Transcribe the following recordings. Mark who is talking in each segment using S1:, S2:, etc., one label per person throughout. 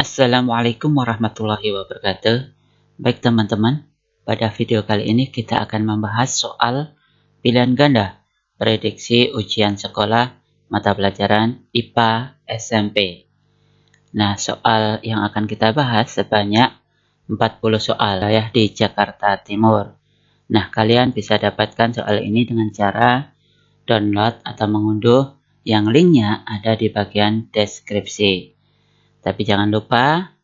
S1: Assalamualaikum warahmatullahi wabarakatuh. Baik teman-teman, pada video kali ini kita akan membahas soal pilihan ganda prediksi ujian sekolah mata pelajaran IPA SMP. Nah, soal yang akan kita bahas sebanyak 40 soal ya di Jakarta Timur. Nah, kalian bisa dapatkan soal ini dengan cara download atau mengunduh yang linknya ada di bagian deskripsi. Tapi jangan lupa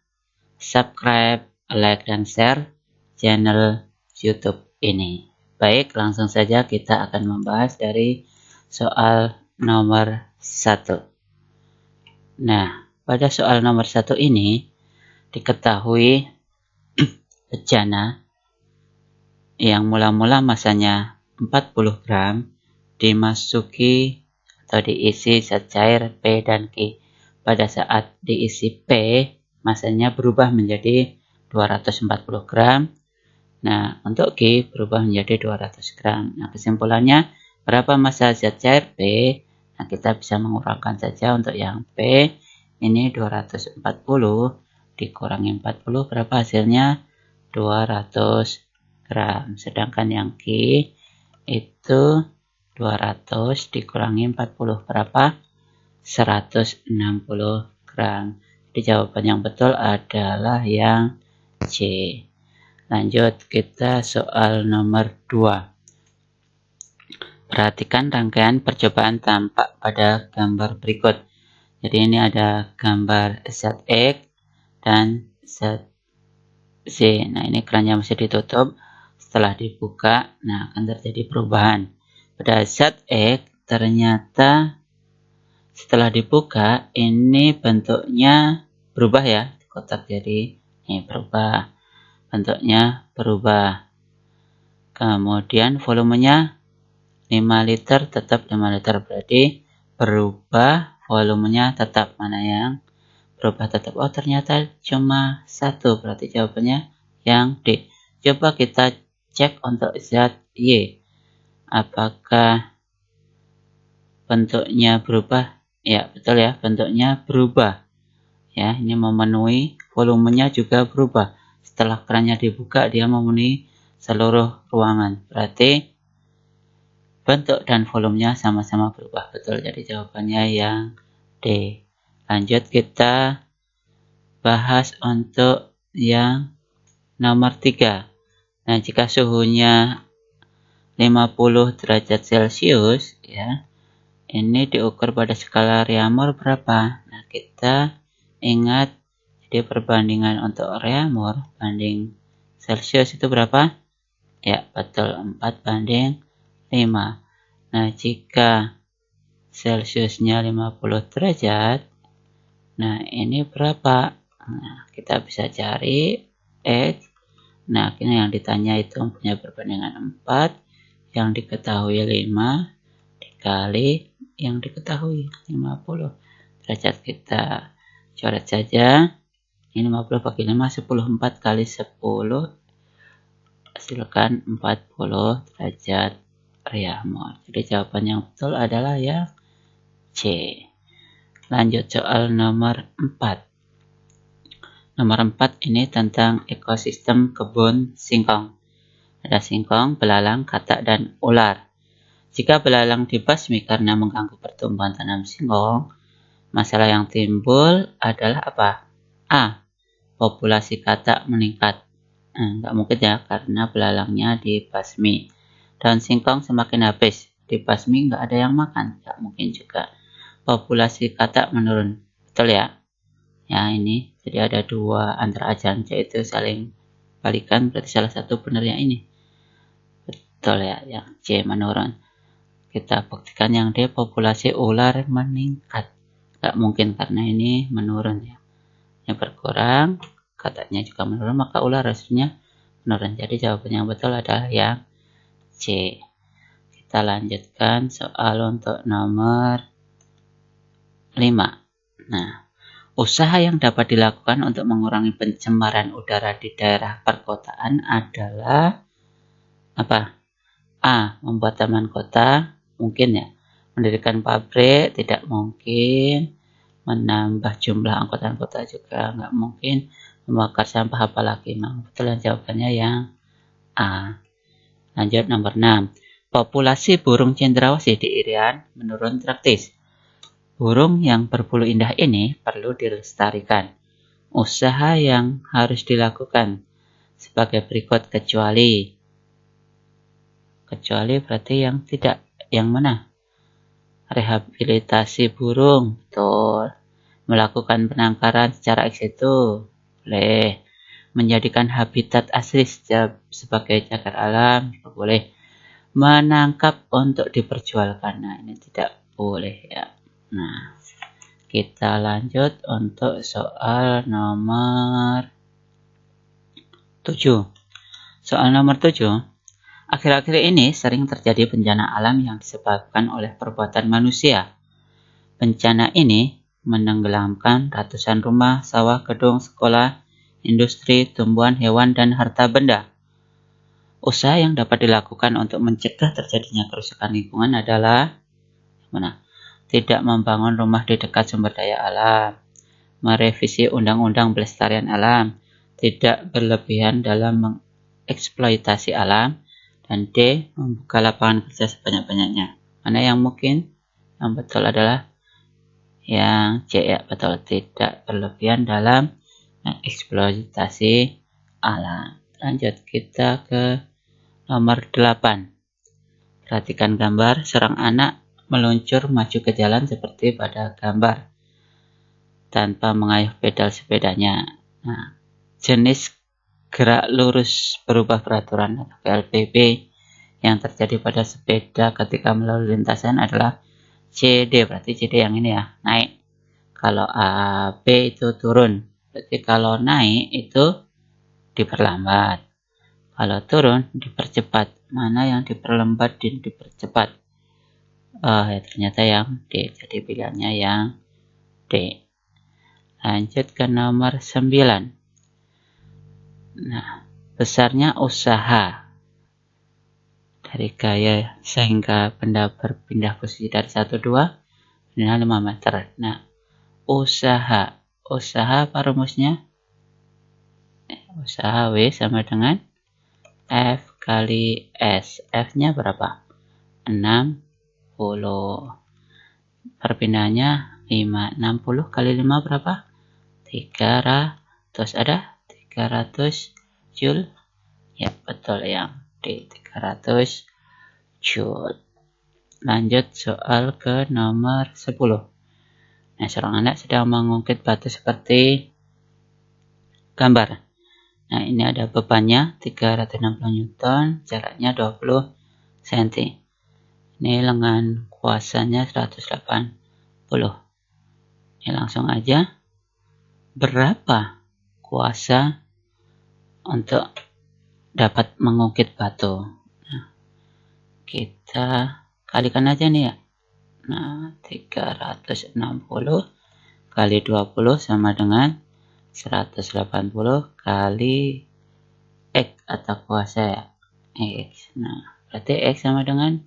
S1: subscribe, like, dan share channel YouTube ini. Baik, langsung saja kita akan membahas dari soal nomor 1. Nah, pada soal nomor 1 ini diketahui bejana yang mula-mula masanya 40 gram dimasuki atau diisi zat cair P dan Q. Pada saat diisi P, masanya berubah menjadi 240 gram. Nah, untuk Q berubah menjadi 200 gram. Nah, kesimpulannya, berapa massa zat cair P? Nah, kita bisa mengurangkan saja untuk yang P. Ini 240 dikurangi 40, berapa hasilnya? 200 gram. Sedangkan yang Q itu 200 dikurangi 40, berapa? 160 gram. Jadi jawaban yang betul adalah yang C. Lanjut kita soal nomor 2. Perhatikan rangkaian percobaan tampak pada gambar berikut. Jadi ini ada gambar zat X dan zat Z. Nah, ini kerannya masih ditutup. Setelah dibuka, nah akan terjadi perubahan. Pada zat X ternyata setelah dibuka, ini bentuknya berubah ya, kotak jadi ini berubah, bentuknya berubah. Kemudian volumenya 5 liter, tetap 5 liter, berarti berubah, volumenya tetap. Mana yang berubah tetap? Oh, ternyata cuma 1, berarti jawabannya yang D. Coba kita cek untuk zat Y, apakah bentuknya berubah? Ya, betul ya, bentuknya berubah. Ya, ini memenuhi, volumenya juga berubah. Setelah kerannya dibuka, dia memenuhi seluruh ruangan. Berarti bentuk dan volumenya sama-sama berubah. Betul, jadi jawabannya yang D. Lanjut kita bahas untuk yang nomor 3. Nah, jika suhunya 50 derajat Celcius, ya, ini diukur pada skala Reaumur berapa? Nah, kita ingat, jadi perbandingan untuk Reaumur banding Celcius itu berapa? Ya, betul, 4 banding 5. Nah, jika Celciusnya 50 derajat, nah ini berapa? Nah, kita bisa cari X. Nah, ini yang ditanya itu punya perbandingan 4, yang diketahui 5, dikali yang diketahui 50 derajat. Kita coret saja. Ini 50 bagi 5, 10, 4 kali 10 hasilkan 40 derajat Reaumur. Jadi jawaban yang betul adalah yang C. Lanjut soal nomor 4. Nomor 4 ini tentang ekosistem kebun singkong. Ada singkong, belalang, katak, dan ular. Jika belalang dibasmi karena mengganggu pertumbuhan tanam singkong, masalah yang timbul adalah apa? A. Populasi katak meningkat. Nggak mungkin ya, karena belalangnya dibasmi. Daun singkong semakin habis, dibasmi nggak ada yang makan, nggak mungkin juga. Populasi katak menurun, betul ya? Ya, ini jadi ada dua antara ajaran C itu saling balikan, berarti salah satu benar yang ini. Betul ya, yang C menurun. Kita buktikan yang D, populasi ular meningkat. Nggak mungkin karena ini menurun ya. Ini berkurang, kataknya juga menurun, maka ular harusnya menurun. Jadi jawaban yang betul adalah yang C. Kita lanjutkan soal untuk nomor 5. Nah, usaha yang dapat dilakukan untuk mengurangi pencemaran udara di daerah perkotaan adalah apa? A. Membuat taman kota, mungkin ya. Mendirikan pabrik, tidak mungkin. menambah jumlah angkutan kota juga nggak mungkin, membakar sampah apalagi. Nah, betul jawabannya yang A. Lanjut nomor 6. Populasi burung cendrawasih di Irian menurun drastis. Burung yang berbulu indah ini perlu dilestarikan. Usaha yang harus dilakukan sebagai berikut kecuali berarti yang tidak, yang mana? Rehabilitasi burung, betul. Melakukan penangkaran secara ex situ, boleh. Menjadikan habitat asli sebagai cagar alam, boleh. Menangkap untuk diperjualkan, nah ini tidak boleh ya. Nah, kita lanjut untuk soal nomor 7. Soal nomor 7. Akhir-akhir ini sering terjadi bencana alam yang disebabkan oleh perbuatan manusia. Bencana ini menenggelamkan ratusan rumah, sawah, gedung, sekolah, industri, tumbuhan, hewan, dan harta benda. Usaha yang dapat dilakukan untuk mencegah terjadinya kerusakan lingkungan adalah tidak membangun rumah di dekat sumber daya alam, merevisi undang-undang pelestarian alam, tidak berlebihan dalam mengeksploitasi alam, dan D. Membuka lapangan kerja sebanyak-banyaknya. Mana yang mungkin? Yang betul adalah yang C ya, betul. Tidak berlebihan dalam mengeksploitasi alam. Lanjut kita ke nomor 8. Perhatikan gambar, seorang anak meluncur maju ke jalan seperti pada gambar tanpa mengayuh pedal sepedanya. Nah, jenis gerak lurus berubah peraturan atau PLBB yang terjadi pada sepeda ketika melalui lintasan adalah CD, berarti CD yang ini ya, naik. Kalau AB itu turun, berarti kalau naik itu diperlambat. Kalau turun dipercepat. Mana yang diperlambat dan dipercepat? Ya ternyata yang D, jadi pilihannya yang D. Lanjut ke nomor 9. Nah, besarnya usaha dari gaya sehingga benda berpindah posisi dari 1-2 minimal 5 meter. Nah, usaha apa rumusnya? Usaha W sama dengan F kali S. F-nya berapa? 60. Perpindahannya 5. 60 kali 5 berapa? 300. Ada? 300 Joule. Ya, betul yang D. 300 Joule. Lanjut soal ke nomor 10. Nah, seorang anak sedang mengungkit batu seperti gambar. Nah, ini ada bebannya 360 Newton, jaraknya 20 cm. Ini lengan kuasanya 180. Ini langsung aja. Berapa kuasa untuk dapat mengungkit batu? Nah, kita kalikan aja nih ya. Nah, 360 kali 20 sama dengan 180 kali X atau kuasa ya. X. Nah, berarti X sama dengan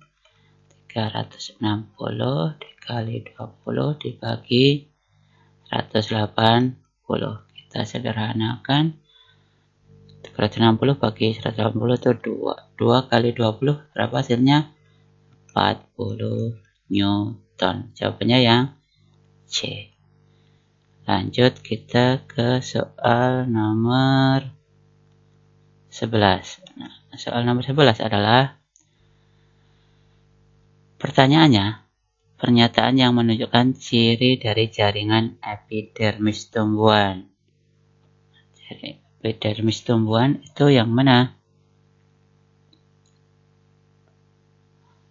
S1: 360 dikali 20 dibagi 180. Kita sederhanakan. 360 bagi 180 itu 2. 2 kali 20 berapa hasilnya? 40 Newton. Jawabannya yang C. Lanjut kita ke soal nomor 11. Nah, soal nomor 11 adalah pertanyaannya, pernyataan yang menunjukkan ciri dari jaringan epidermis tumbuhan. Jadi, epidermis tumbuhan itu yang mana?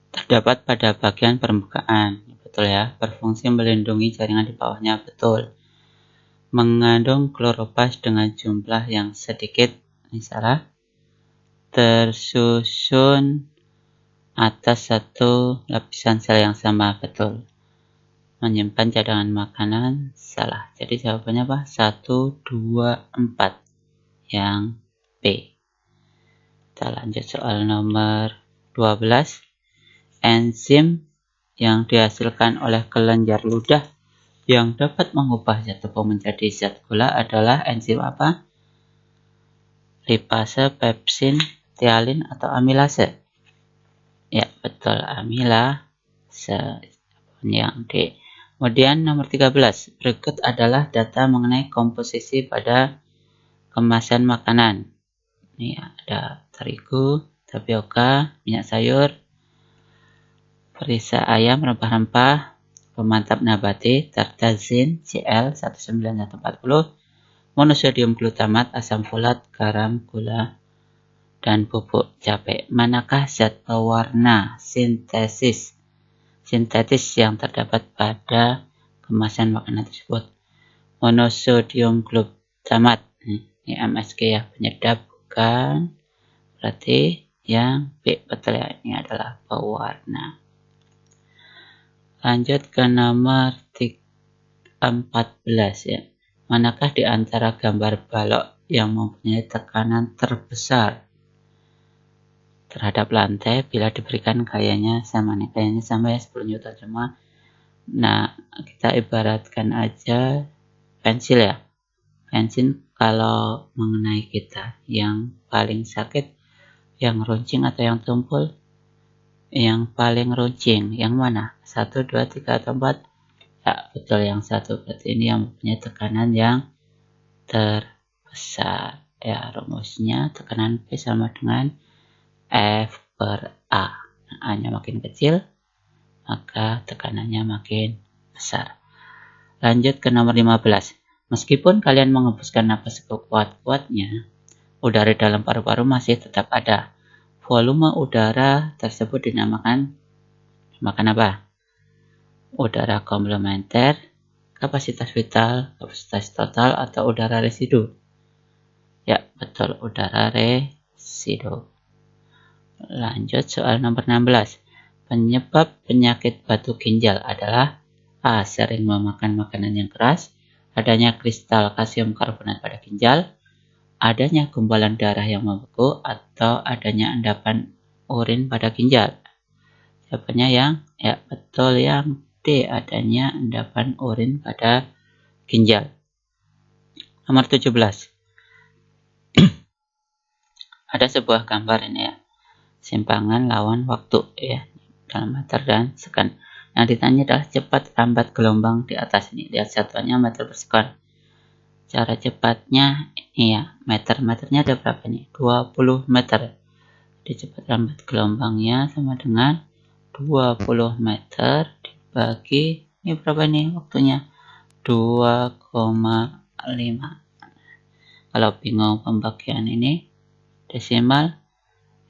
S1: Terdapat pada bagian permukaan. Betul ya, berfungsi melindungi jaringan di bawahnya. Betul. Mengandung kloroplast dengan jumlah yang sedikit, ini salah, tersusun atas satu lapisan sel yang sama, betul. Menyimpan cadangan makanan, salah. Jadi jawabannya apa? 1, 2, 4 yang B. Kita lanjut soal nomor 12. Enzim yang dihasilkan oleh kelenjar ludah Yang dapat mengubah zat tepung menjadi zat gula adalah enzim apa? Lipase, pepsin, tialin, atau amilase? Ya, betul, amilase. Yang D. Kemudian nomor 13. Berikut adalah data mengenai komposisi pada kemasan makanan. Ini ada terigu, tapioka, minyak sayur, perisa ayam, rempah-rempah, pemantap nabati, tartazin, Cl19140, monosodium glutamat, asam folat, garam, gula, dan bubuk cabai. Manakah zat pewarna sintetis yang terdapat pada kemasan makanan tersebut? Monosodium glutamat. Ini MSG ya, penyedap bukan. Berarti yang B betul ya, ini adalah pewarna. Lanjut ke nomor 14 ya. Manakah di antara gambar balok yang mempunyai tekanan terbesar terhadap lantai bila diberikan gayanya sama nih, gayanya sama ya 10 Newton semua. Nah, kita ibaratkan aja pensil ya. Pensil kalau mengenai kita, yang paling sakit yang runcing atau yang tumpul? Yang paling runcing, yang mana? 1, 2, 3, atau 4? Ya, betul yang 1. Berarti ini yang mempunyai tekanan yang terbesar. Ya, rumusnya tekanan P sama dengan F per A. Nah, A-nya makin kecil, maka tekanannya makin besar. Lanjut ke nomor 15. Meskipun kalian mengembuskan napas sekuat-kuatnya, udara dalam paru-paru masih tetap ada. Volume udara tersebut dinamakan apa? Udara komplementer, kapasitas vital, kapasitas total, atau udara residu? Ya, betul, udara residu. Lanjut soal nomor 16. Penyebab penyakit batu ginjal adalah A. Sering memakan makanan yang keras, adanya kristal kalsium karbonat pada ginjal, adanya gumpalan darah yang membeku, atau adanya endapan urin pada ginjal. Jawabannya yang ya betul yang D, adanya endapan urin pada ginjal. Nomor 17. Ada sebuah gambar ini ya. Simpangan lawan waktu ya, dalam meter dan sekon. Yang ditanya adalah cepat lambat gelombang di atas ini. Lihat satuannya meter per sekon. Cara cepatnya ini ya, meternya ada berapa nih? 20 meter. Jadi cepat lambat gelombangnya sama dengan 20 meter dibagi, ini berapa nih waktunya? 2,5. Kalau bingung pembagian ini desimal,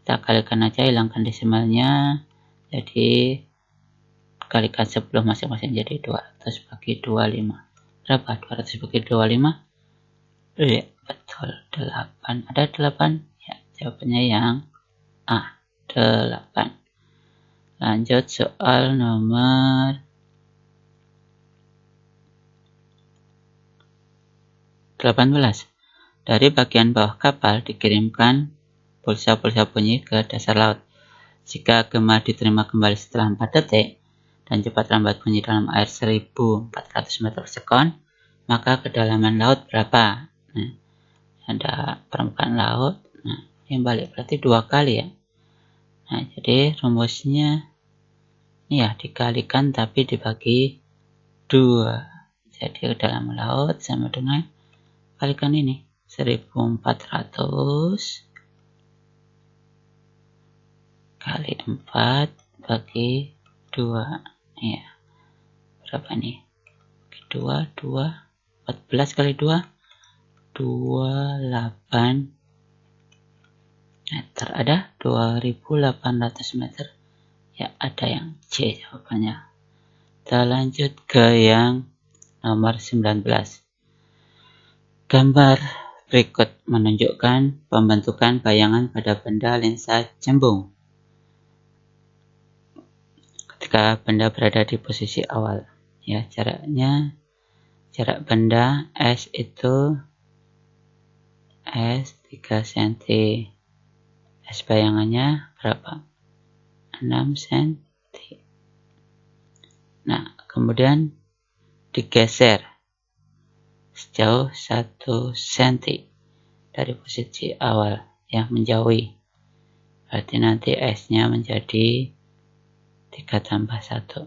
S1: kita kalikan aja, hilangkan desimalnya. Jadi kalikan 10 masing-masing, jadi 200 bagi 25. Berapa? 200 bagi 25? Iya, betul, 8. Ada 8? Ya, jawabannya yang A, 8. Lanjut soal nomor 18. Dari bagian bawah kapal dikirimkan pulsa-pulsa bunyi ke dasar laut. Jika gema diterima kembali setelah 4 detik dan cepat lambat bunyi dalam air 1400 meter per sekon, maka kedalaman laut berapa? Nah, ada permukaan laut. Nah, ini balik berarti 2 kali ya. Nah, jadi rumusnya ini ya, dikalikan tapi dibagi 2. Jadi kedalaman laut sama dengan kalikan ini 1400 kali 4 bagi 2. Ya, berapa nih? 2, 14 kali 2, 28 meter. Ada 2800 meter. Ya, ada yang C jawabannya. Kita lanjut ke yang nomor 19. Gambar berikut menunjukkan pembentukan bayangan pada benda lensa cembung ketika benda berada di posisi awal. Ya, jarak benda S itu S 3 cm. S bayangannya berapa? 6 cm. Nah, kemudian digeser sejauh 1 cm dari posisi awal, ya, menjauhi. Berarti nanti S-nya menjadi 3 tambah 1,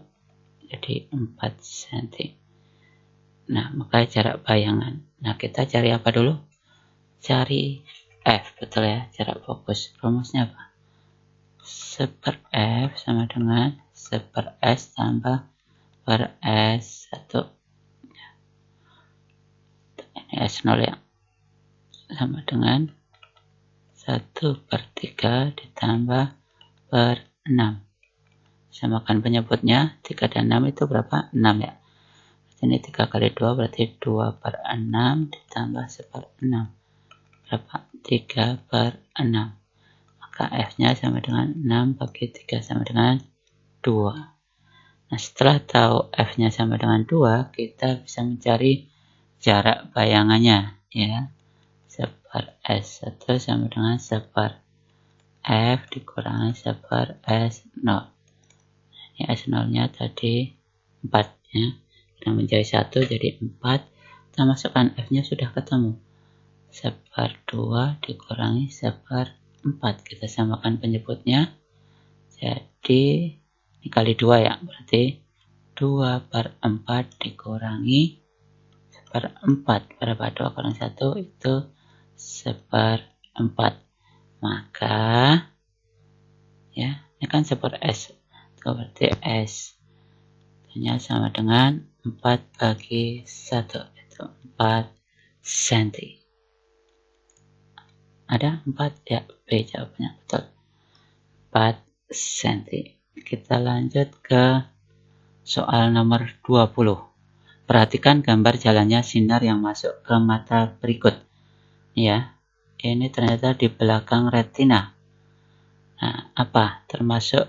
S1: jadi 4 cm. Nah, maka jarak bayangan. Nah, kita cari apa dulu? Cari F, betul ya, jarak fokus. Rumusnya apa? 1/F sama dengan 1/S tambah per S1. Ini S0 ya. Sama dengan 1/3 ditambah per 6. Samakan penyebutnya, 3 dan 6 itu berapa? 6 ya. Ini 3 kali 2 berarti 2/6 ditambah 1/6. Berapa? 3/6. Maka F-nya sama dengan 6 bagi 3 sama dengan 2. Nah, setelah tahu F-nya sama dengan 2, kita bisa mencari jarak bayangannya, ya. 1/S1 sama dengan 1/F dikurangi 1/S0. Ini S0-nya tadi 4, ya. Kita menjadi 1 jadi 4. Kita masukkan F-nya sudah ketemu. 1/2 dikurangi 1/4. Kita samakan penyebutnya. Jadi ini kali 2 ya. Berarti 2/4 dikurangi 1/4. Berapa? 2 kurang 1 itu 1/4. Maka ya, ini kan 1/S. Itu berarti S-nya sama dengan 4 bagi 1. Itu 4 cm. Ada 4 ya, B jawabnya, betul. 4 cm. Kita lanjut ke soal nomor 20. Perhatikan gambar jalannya sinar yang masuk ke mata berikut. Ya, ini ternyata di belakang retina. Nah, apa? Termasuk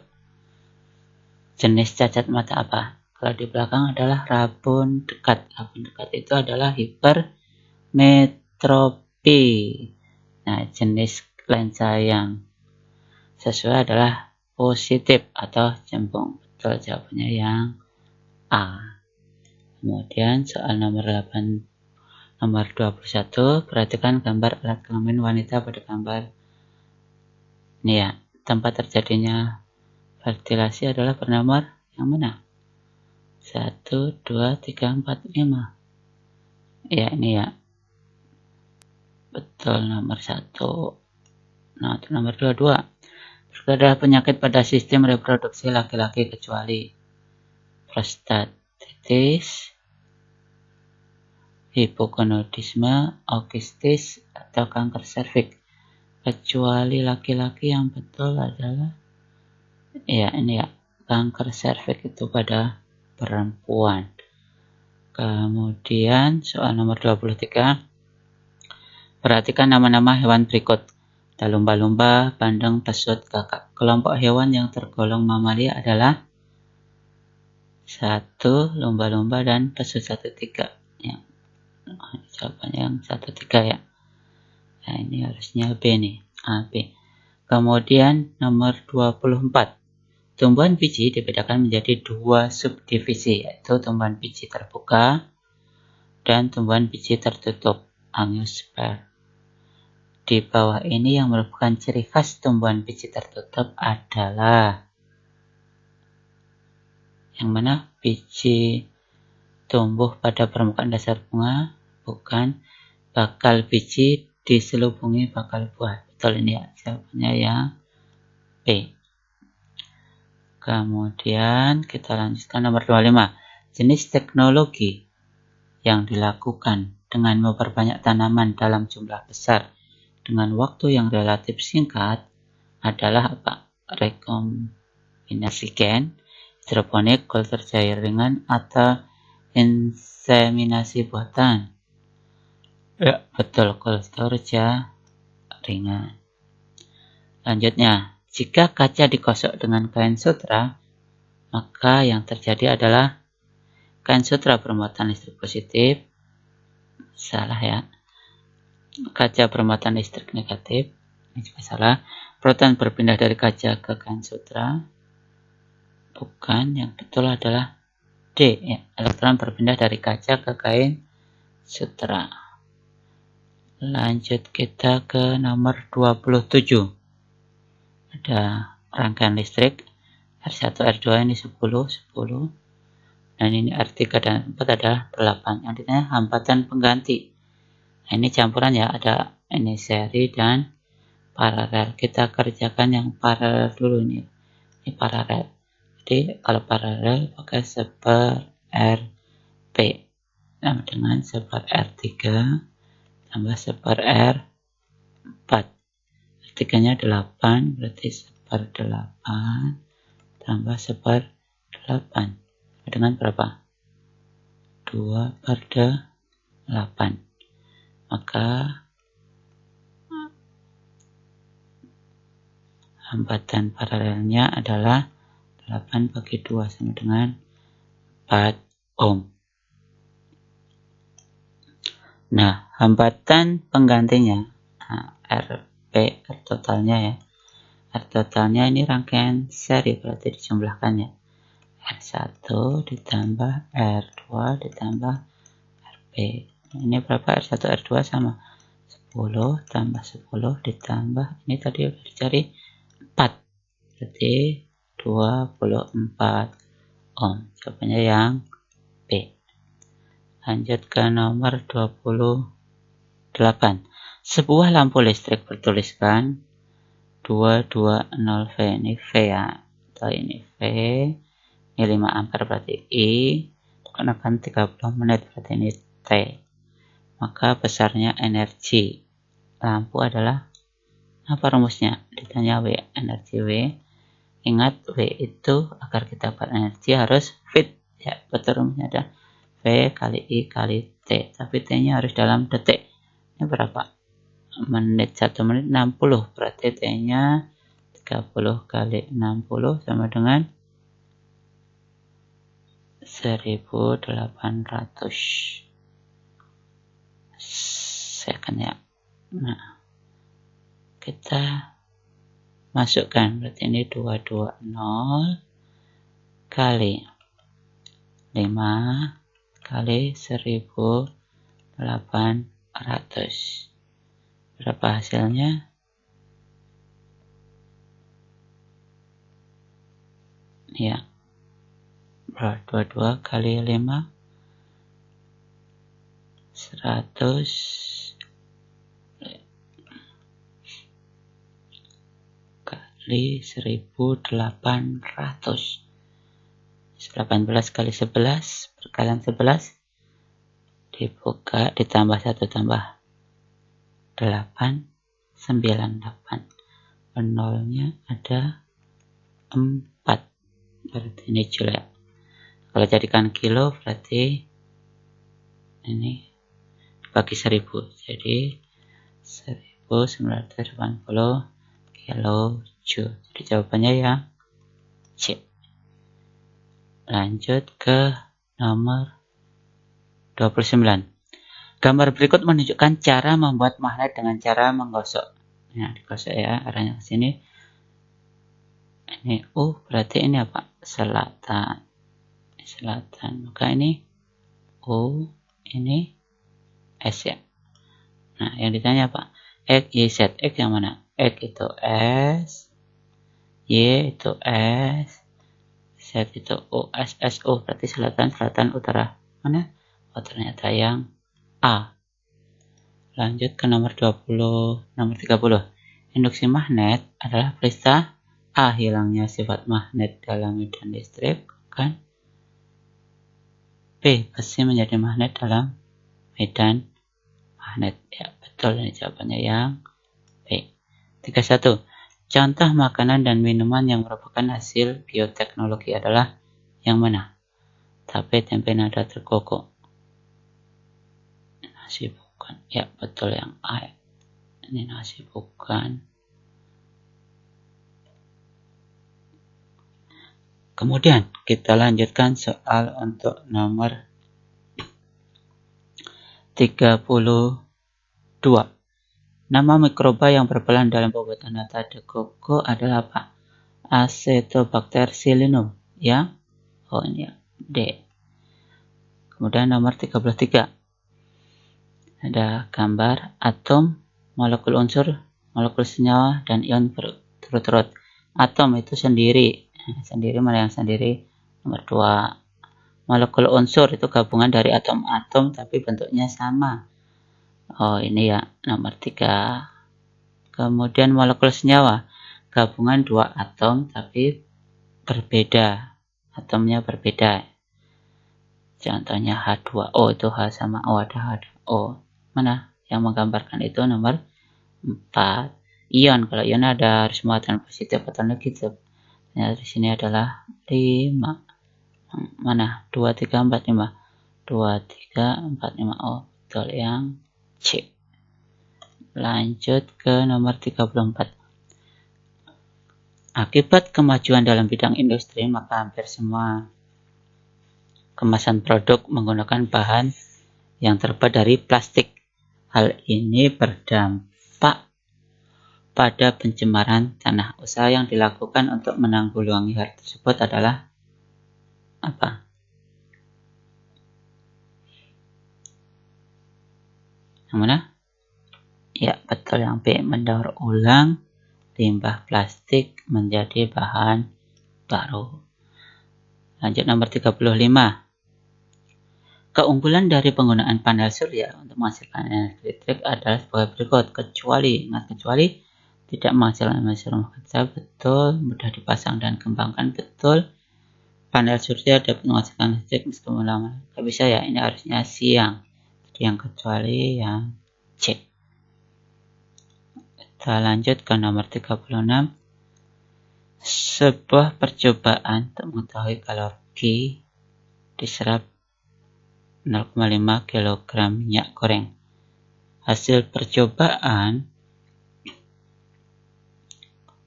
S1: jenis cacat mata apa? Kalau di belakang adalah rabun dekat. Rabun dekat itu adalah hipermetropi. Nah, jenis lensa yang sesuai adalah positif atau cembung. Betul, jawabannya yang A. Kemudian soal nomor 21, perhatikan gambar alat kelamin wanita pada gambar ini ya. Tempat terjadinya fertilasi adalah pada nomor yang mana? 1, 2, 3, 4, 5. Ya, ini ya. Betul, nomor 1. Nah, itu nomor 22. Adalah penyakit pada sistem reproduksi laki-laki kecuali prostatitis, hipogonadisme, okistis, atau kanker serviks. Kecuali laki-laki yang betul adalah ya ini ya, kanker serviks itu pada perempuan. Kemudian soal nomor 23. Perhatikan nama-nama hewan berikut. Ada lumba-lumba, bandeng, pesut, kakak. Kelompok hewan yang tergolong mamalia adalah 1 lumba-lumba dan pesut 1/3. Ya. Jawabannya yang 1/3 ya. Nah, ini harusnya B nih. A, B. Kemudian nomor 24. Tumbuhan biji dibedakan menjadi 2 subdivisi, yaitu tumbuhan biji terbuka dan tumbuhan biji tertutup, angiosper. Di bawah ini yang merupakan ciri khas tumbuhan biji tertutup adalah yang mana? Biji tumbuh pada permukaan dasar bunga, bukan. Bakal biji diselubungi bakal buah. Betul ini ya, jawabannya yang B. Kemudian kita lanjutkan nomor 25. Jenis teknologi yang dilakukan dengan memperbanyak tanaman dalam jumlah besar dengan waktu yang relatif singkat adalah apa? Rekombinasi gen, hidroponik, kultur cair ringan, atau inseminasi buatan. Ya, betul, kultur ringan. Lanjutnya, jika kaca digosok dengan kain sutra, maka yang terjadi adalah kain sutra bermuatan listrik positif. Salah ya. Kaca bermuatan listrik negatif. Ini juga salah. Proton berpindah dari kaca ke kain sutra. Bukan, yang betul adalah D. Ya, elektron berpindah dari kaca ke kain sutra. Lanjut kita ke nomor 27. Ada rangkaian listrik R1, R2 ini 10, 10. Dan ini R3 dan 4 adalah 8. Yang ditanya hambatan pengganti. Nah, ini campuran ya, ada ini seri dan paralel. Kita kerjakan yang paralel dulu nih. Ini paralel. Jadi kalau paralel pakai seper RP sama dengan seper R3 tambah seper R4. R3 nya 8, berarti seper 8 tambah seper 8 dengan berapa? 2/8. Maka hambatan paralelnya adalah 8/2 sama dengan 4 ohm. Nah, hambatan penggantinya, RP, R totalnya ya. R totalnya ini rangkaian seri, berarti dijumlahkan ya. R1 ditambah R2 ditambah RP. Ini berapa? R1, R2 sama 10 tambah 10 ditambah, ini tadi udah dicari 4. Berarti 24 ohm. Jawabannya yang B. Lanjut ke nomor 28. Sebuah lampu listrik bertuliskan 220V. Ini V ya. Atau ini V. Ini 5 ampere berarti I. Digunakan 30 menit berarti ini T. Maka besarnya energi lampu adalah apa rumusnya? Ditanya W. Energi W. Ingat W itu agar kita dapat energi harus fit. Ya, betul rumusnya ada V kali I kali T. Tapi T-nya harus dalam detik. Ini berapa? Menit, 1 menit 60. Berarti T-nya 30 kali 60 sama dengan 1800 second ya. Nah, kita masukkan, berarti ini 220 kali 5 kali 1800. Berapa hasilnya? Ya, 22 kali 5 100 kali 1800. 18 kali 11 perkalian 11 dibuka ditambah 1 tambah 8 98. Nolnya ada 4. Berarti ini joule ya. Kalau jadikan kilo berarti ini bagi 1000. Jadi 1980 kilojoule. Jadi jawabannya yang C. Lanjut ke nomor 29. Gambar berikut menunjukkan cara membuat magnet dengan cara menggosok. Nah, digosok ya, arahnya ke sini. Ini U, berarti ini apa? Selatan. Selatan. Maka ini U, ini S ya. Nah, yang ditanya apa? X, Y, Z. X yang mana? X itu S, Y itu S, Z itu U, S, S, U. Berarti selatan, selatan, utara. Mana? Oh, ternyata yang A. Lanjut ke nomor 20, nomor 30. Induksi magnet adalah periksa A. Hilangnya sifat magnet dalam medan listrik, kan? B. Besi menjadi magnet dalam medan magnet. Ya, betul, ini jawabannya yang B. 31. Contoh makanan dan minuman yang merupakan hasil bioteknologi adalah yang mana? Tape, tempe, nada, terkoko. Nasi bukan. Ya, betul yang A. Ini nasi bukan. Kemudian kita lanjutkan soal untuk nomor 32. Nama mikroba yang berperan dalam pembuatan nata de coco adalah apa? Acetobacter psilynum. Ya? Oh, ini ya. D. Kemudian nomor 33. Ada gambar atom, molekul unsur, molekul senyawa, dan ion berturut-turut. Atom itu sendiri. Sendiri mana yang sendiri? Nomor 2. Molekul unsur itu gabungan dari atom-atom tapi bentuknya sama. Oh, ini ya, nomor 3. Kemudian molekul senyawa, gabungan 2 atom tapi berbeda. Atomnya berbeda. Contohnya H2O, itu H sama O, ada H2O. Mana yang menggambarkan itu? Nomor 4. Ion, kalau ion ada harus muatan positif atau negatif. Nah, di sini adalah 5. Mana? 2, 3, 4, 5. 2, 3, 4, 5. Oh, betul, yang C. Lanjut ke nomor 34. Akibat kemajuan dalam bidang industri, maka hampir semua kemasan produk menggunakan bahan yang terbuat dari plastik. Hal ini berdampak pada pencemaran tanah. Usaha yang dilakukan untuk menanggulangi hal tersebut adalah apa? Yang mana? Ya, betul, yang B. Mendaur ulang limbah plastik menjadi bahan baru. Lanjut nomor 35. Keunggulan dari penggunaan panel surya untuk menghasilkan energi listrik adalah sebagai berikut. Kecuali tidak menghasilkan energi rumah kaca, betul. Mudah dipasang dan kembangkan, betul. Panel surya dapat menghasilkan listrik meskipun lama. Gak bisa ya, ini harusnya siang. Jadi yang kecuali yang C. Kita lanjut ke nomor 36. Sebuah percobaan untuk mengetahui kalori diserap 0,5 kg minyak goreng. Hasil percobaan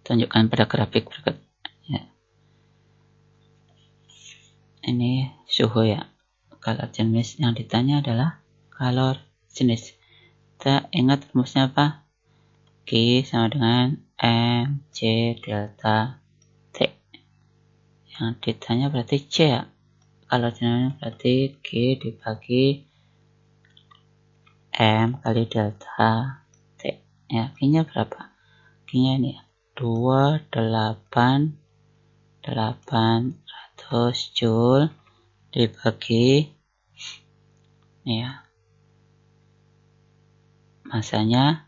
S1: tunjukkan pada grafik berikut. Ya. Ini suhu ya. Kalau jenis yang ditanya adalah kalori jenis. Kita ingat rumusnya apa? Q sama dengan MC delta T. Yang ditanya berarti C ya. Kalau jenisnya berarti Q dibagi M kali delta T. Ya, Q-nya berapa? Q-nya ini ya. 2800 Joule dibagi ya. Masanya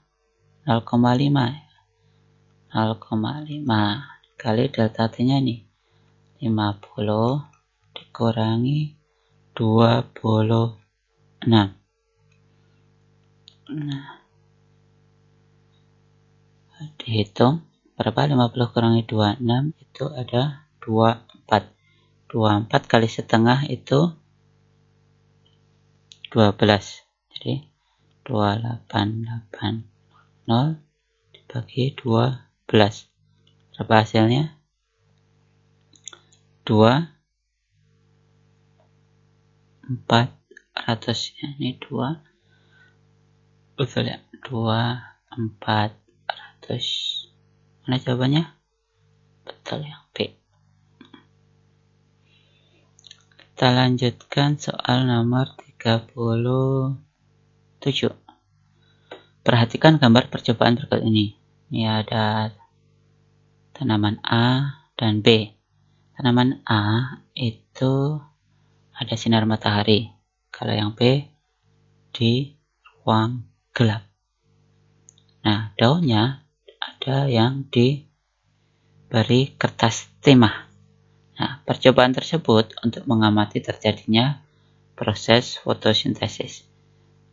S1: 0,5 kali delta T-nya ini 50 dikurangi 26. Nah, dihitung berapa? 50 kurangi 26 itu ada 24. 24 kali setengah itu 12. Jadi 2880 dibagi 12. Berapa hasilnya? 2400. Ini 2. Betul ya? 2400. Mana jawabannya? Betul, yang B. Kita lanjutkan soal nomor 37. Perhatikan gambar percobaan berikut ini. Ini ada tanaman A dan B. Tanaman A itu ada sinar matahari. Kalau yang B di ruang gelap. Nah, daunnya ada yang diberi kertas timah. Nah, percobaan tersebut untuk mengamati terjadinya proses fotosintesis.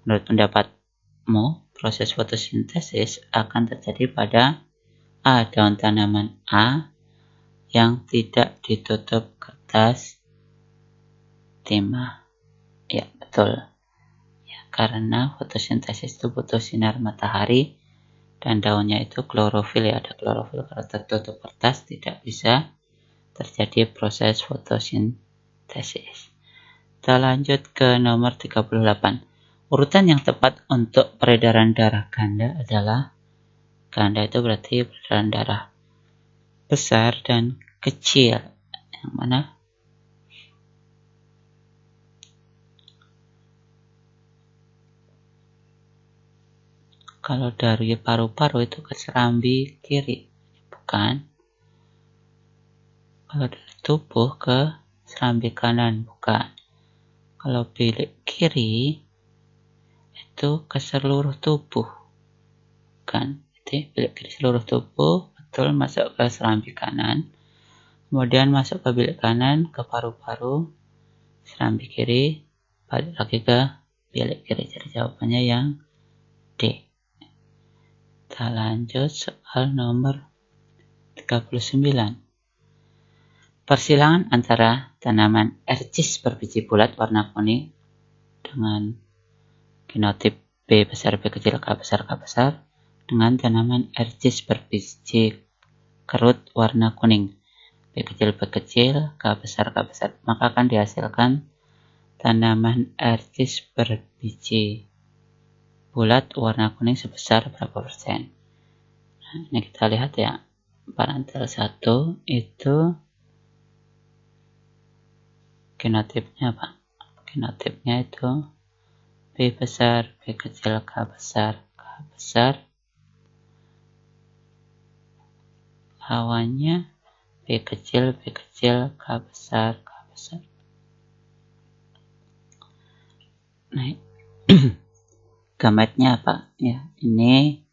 S1: Menurut pendapatmu, proses fotosintesis akan terjadi pada A. Daun tanaman A yang tidak ditutup kertas timah. Ya, betul. Ya, karena fotosintesis itu butuh sinar matahari dan daunnya itu klorofil ya, ada klorofil. Kalau tertutup kertas tidak bisa terjadi proses fotosintesis. Kita lanjut ke nomor 38. Urutan yang tepat untuk peredaran darah ganda adalah, ganda itu berarti peredaran darah besar dan kecil. Yang mana? Kalau dari paru-paru itu ke serambi kiri, bukan. Kalau dari tubuh ke serambi kanan, bukan. Kalau bilik kiri itu ke seluruh tubuh, bukan. Jadi bilik kiri seluruh tubuh, betul, masuk ke serambi kanan. Kemudian masuk ke bilik kanan, ke paru-paru, serambi kiri, balik lagi ke bilik kiri. Jadi jawabannya yang D. Kita lanjut soal nomor 39. Persilangan antara tanaman ercis berbiji bulat warna kuning dengan genotip B besar, B kecil, K besar, K besar dengan tanaman ercis berbiji kerut warna kuning B kecil, B kecil, K besar, K besar, maka akan dihasilkan tanaman ercis berbiji bulat warna kuning sebesar berapa persen. Nah, ini kita lihat ya, parental 1 itu genotipnya apa? Genotipnya itu B besar, B kecil, K besar, K besar. Lawannya B kecil, B kecil, K besar, K besar. Nah, gametnya apa? Ya, ini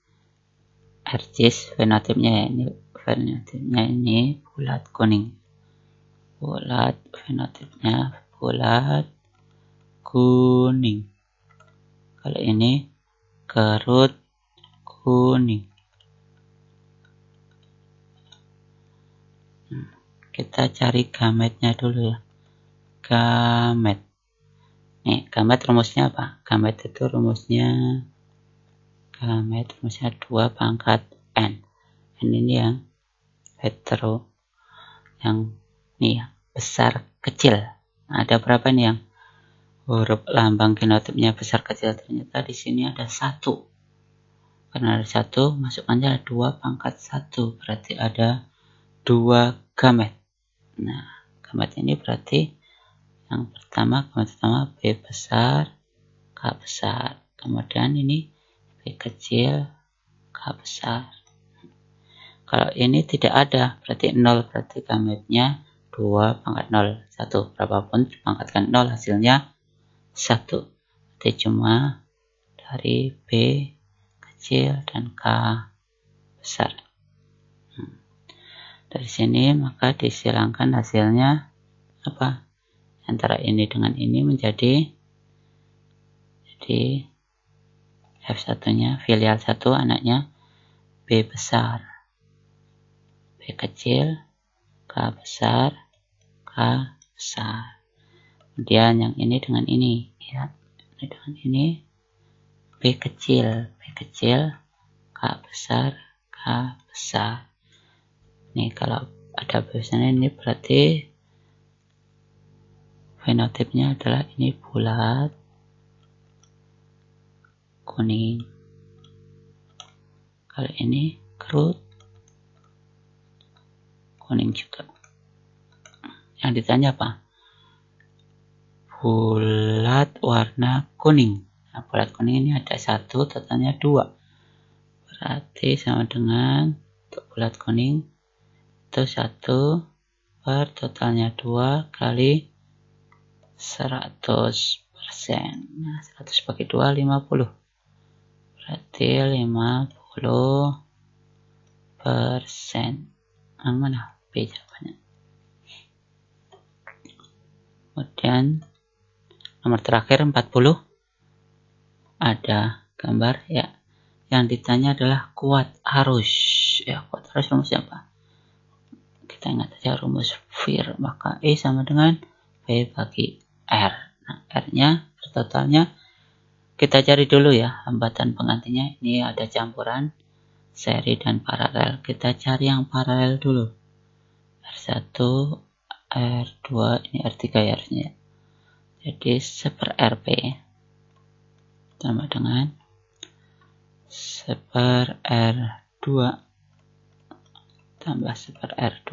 S1: ercis, fenotipnya ya, ini fenotipnya ini bulat kuning. Bulat, fenotipnya bulat kuning. Kalau ini kerut kuning. Kita cari gametnya dulu ya. Gamet. Nih, gamet rumusnya apa? Gamet itu rumusnya 2 pangkat N. N ini yang hetero. Yang nih ya, besar kecil. Nah, ada berapa nih yang huruf lambang genotipnya besar kecil? Ternyata di sini ada 1. Karena ada 1, masukannya 2 pangkat 1. Berarti ada 2 gamet. Nah, gamet ini berarti yang pertama, gamet pertama B besar, K besar. Kemudian ini B kecil, K besar. Kalau ini tidak ada, berarti 0. Berarti gametnya 2 pangkat 0. 1. Berapapun dipangkatkan 0, hasilnya 1. Berarti cuma dari B kecil dan K besar. Dari sini maka disilangkan hasilnya apa? Antara ini dengan ini menjadi F1-nya, filial 1 anaknya B besar, B kecil, K besar, K besar. Kemudian yang ini dengan ini, ya, ini dengan ini B kecil, K besar, K besar. Nih kalau ada B besar ini berarti fenotipnya adalah ini bulat kuning. Kalau ini kerut kuning juga. Yang ditanya apa? Bulat warna kuning. Nah, bulat kuning ini ada 1, totalnya 2. Berarti sama dengan untuk bulat kuning itu 1 per totalnya 2 kali 100%. Nah, 100 bagi 2, 50. Berarti 50%. Yang mana? B jawabannya. Kemudian nomor terakhir 40. Ada gambar ya. Yang ditanya adalah kuat arus. Ya, kuat arus rumusnya apa? Kita ingat saja rumus Fier, maka E sama dengan V bagi R. Nah, R-nya, totalnya kita cari dulu ya, hambatan penggantinya. Ini ada campuran seri dan paralel. Kita cari yang paralel dulu. R1, R2, ini R3 ya harusnya. Jadi 1/RP sama dengan 1/R2 tambah 1/R2.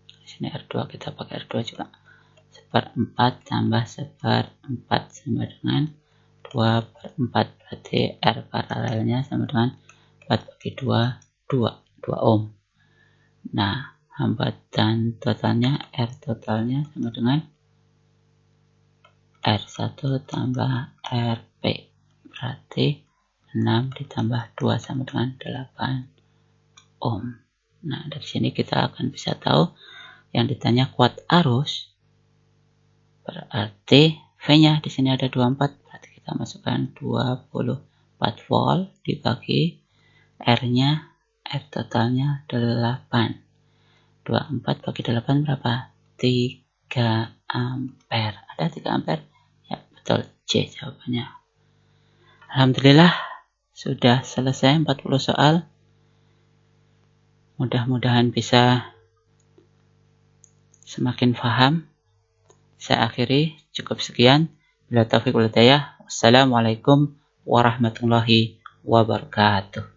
S1: Di sini R2 kita pakai R2 juga. 1/4 tambah 1/4 sama dengan 2/4, berarti R paralelnya sama dengan 4/2 ohm. Nah, hambatan totalnya R totalnya sama dengan R1 tambah RP, berarti 6 ditambah 2 sama dengan 8 ohm. Nah, dari sini kita akan bisa tahu yang ditanya kuat arus, berarti V-nya di sini ada 24, berarti kita masukkan 24 volt dibagi R-nya, R totalnya 8. 24 bagi 8 berapa? 3 ampere. Ada 3 ampere? Ya, betul. C jawabannya. Alhamdulillah sudah selesai 40 soal. Mudah-mudahan bisa semakin paham. Saya akhiri, cukup sekian. Bila taufiq wal hidayah. Wassalamualaikum warahmatullahi wabarakatuh.